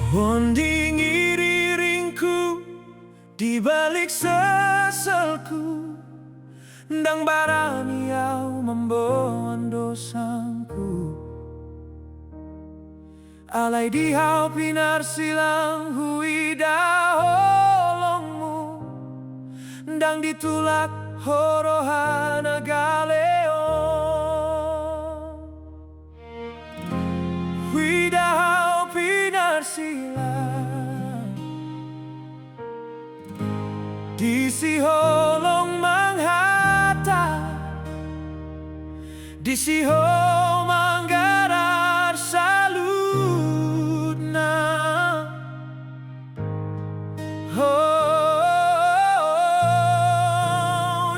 Honding iriringku di balik sesalku, ndang barani au membawan dosaku. Alai di hau pinar silang hui daholongmu, ndang ditulak horohana galeo. Hui dahau pinar silang di si holong manghata, di si ho manggarar saludna. Oh,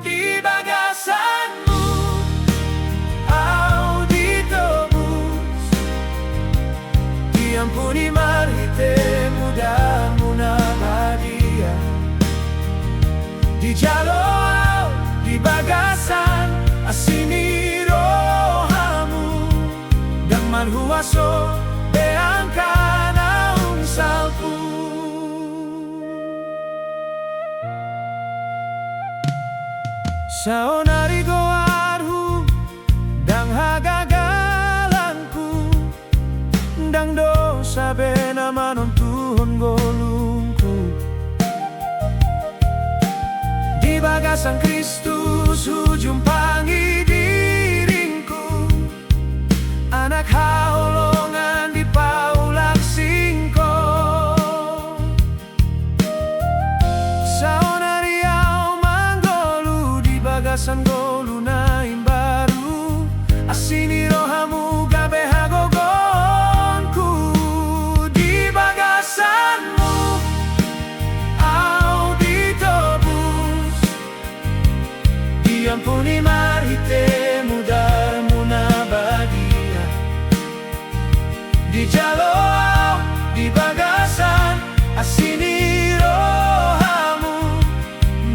di bagasanmu au ditebus, diampuni marhitemu dan munabadia. Di jalo di bagasan asini rohamu, dan marhuaso beangkan aung salpu. Saonari goarhu dang hagagalanku, dang dosa benama nontuhon golungku. Di bagasan Kristus hujumpangi diringku, anak haolongan di paulak singko. Saonari au manggolu di bagasan golu naim baru, asini rohamu gabe hagogonku. Di bagasanmu au ditebus, diampuni marhitemu dan munabadia. Di jalo di bagasan asini rohamu,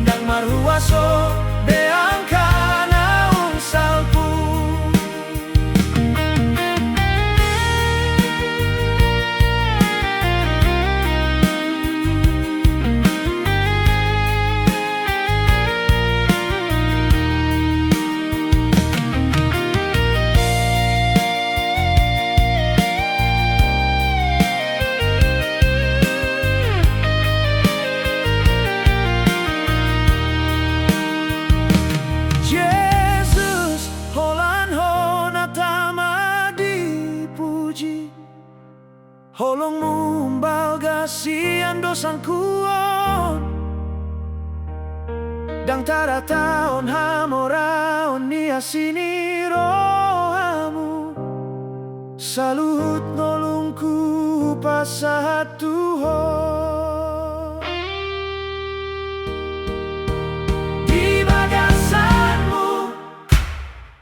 ndang marhuaso beangkan aung salpu. Yesus holan hona tama dipuji, holongmu umbal gasian dosankuon, dang tarataon hamoraon ni asini rohamu, saluhut nolongku pasahat Tuhan. Di bagasanmu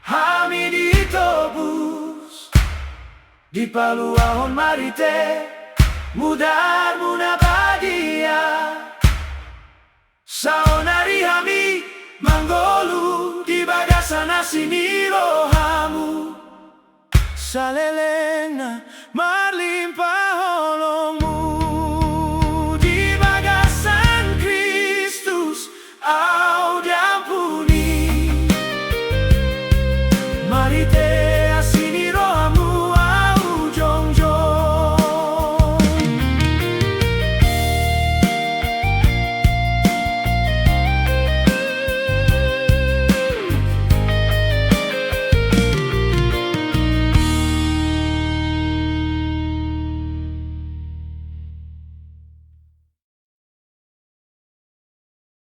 hami ditebus, di paluahon marite mudar munabadia. Saonari hami manggolu di bagasan asini rohamu, salelengna marlimpah.